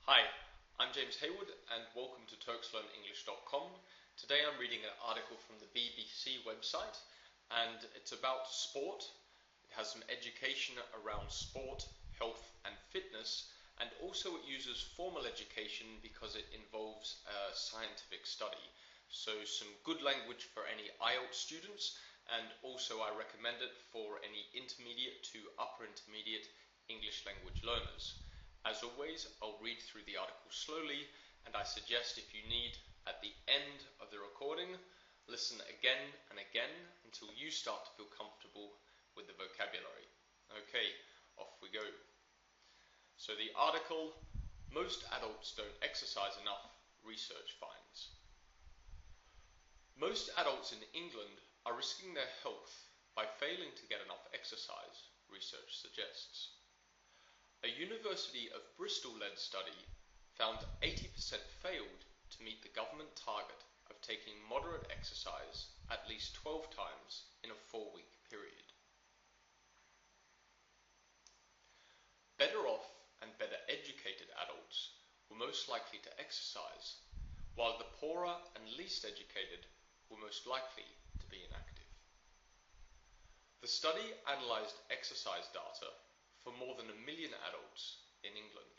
Hi, I'm James Hayward and welcome to TurksLearnEnglish.com. Today I'm reading an article from the BBC website and it's about sport. It has some education around sport, health and fitness, and also it uses formal education because it involves a scientific study. So some good language for any IELTS students, and also I recommend it for any intermediate to upper intermediate English language learners. As always, I'll read through the article slowly, and I suggest if you need, at the end of the recording, listen again and again until you start to feel comfortable with the vocabulary. Okay, off we go. So the article, most adults don't exercise enough, research finds. Most adults in England are risking their health by failing to get enough exercise, research suggests. A University of Bristol-led study found 80% failed to meet the government target of taking moderate exercise at least 12 times in a 4-week period. Better off and better educated adults were most likely to exercise, while the poorer and least educated were most likely to be inactive. The study analysed exercise data for more than 1 million adults in England.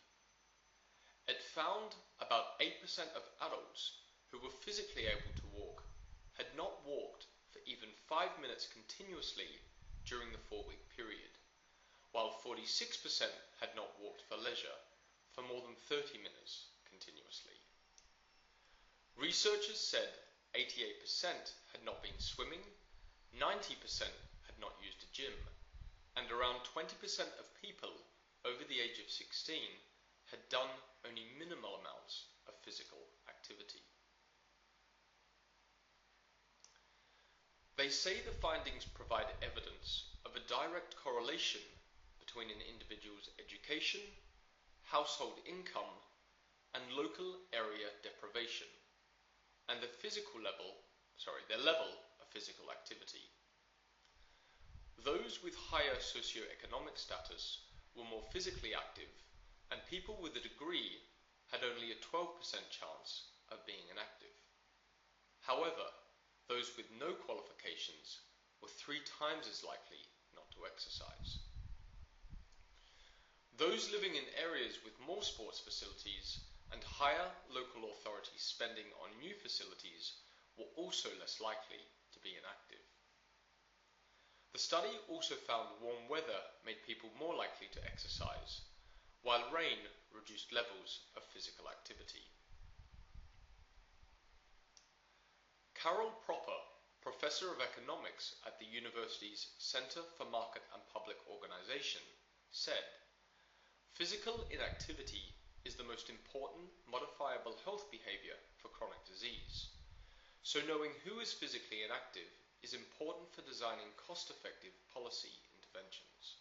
It found about 8% of adults who were physically able to walk had not walked for even 5 minutes continuously during the 4-week period, while 46% had not walked for leisure for more than 30 minutes continuously. Researchers said 88% had not been swimming, 90% had not used a gym, and around 20% of people over the age of 16 had done only minimal amounts of physical activity. They say the findings provide evidence of a direct correlation between an individual's education, household income, and local area deprivation, and their level of physical activity. Those with higher socio-economic status were more physically active, and people with a degree had only a 12% chance of being inactive. However, those with no qualifications were 3 times as likely not to exercise. Those living in areas with more sports facilities and higher local authority spending on new facilities were also less likely to be inactive. The study also found warm weather made people more likely to exercise, while rain reduced levels of physical activity. Carol Proper, Professor of Economics at the university's Centre for Market and Public Organisation, said, "Physical inactivity is the most important modifiable health behaviour for chronic disease. So knowing who is physically inactive is important for designing cost-effective policy interventions."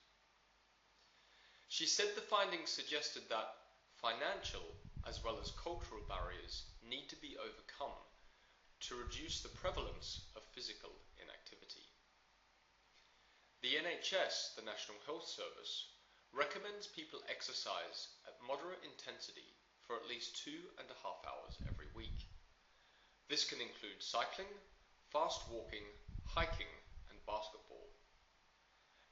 She said the findings suggested that financial as well as cultural barriers need to be overcome to reduce the prevalence of physical inactivity. The NHS, the National Health Service, recommends people exercise at moderate intensity for at least 2.5 hours every week. This can include cycling, fast walking, hiking, and basketball.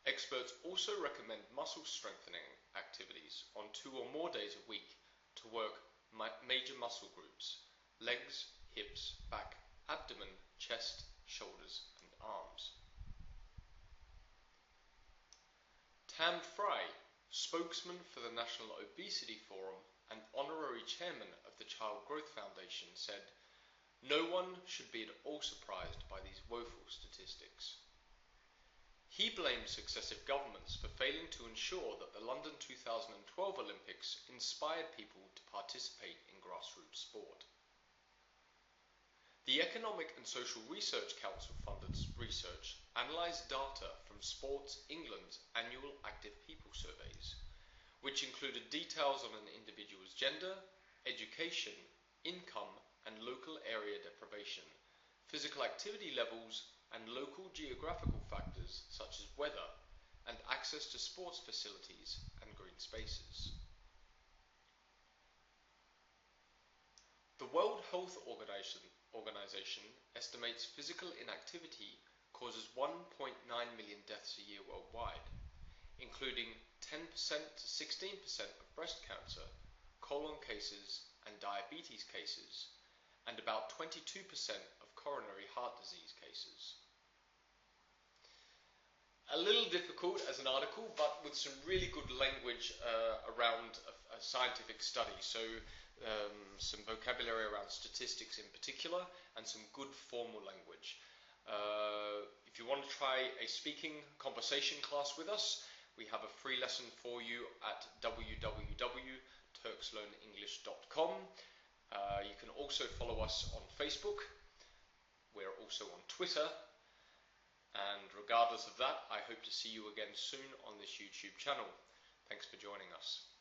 Experts also recommend muscle strengthening activities on 2 or more days a week to work major muscle groups: legs, hips, back, abdomen, chest, shoulders, and arms. Tam Fry, spokesman for the National Obesity Forum and honorary chairman of the Child Growth Foundation, said, "No one should be at all surprised by these woeful statistics." He blamed successive governments for failing to ensure that the London 2012 Olympics inspired people to participate in grassroots sport. The Economic and Social Research Council funded research analysed data from Sports England's annual Active People surveys, which included details on an individual's gender, education, income, and local area deprivation, physical activity levels, and local geographical factors such as weather and access to sports facilities and green spaces. Health Organization estimates physical inactivity causes 1.9 million deaths a year worldwide, including 10% to 16% of breast cancer, colon cases and diabetes cases, and about 22% of coronary heart disease cases. A little difficult as an article, but with some really good language around a scientific study. So some vocabulary around statistics in particular, and some good formal language. If you want to try a speaking conversation class with us, we have a free lesson for you at www.turkslearnenglish.com. You can also follow us on Facebook. We're also on Twitter. And regardless of that, I hope to see you again soon on this YouTube channel. Thanks for joining us.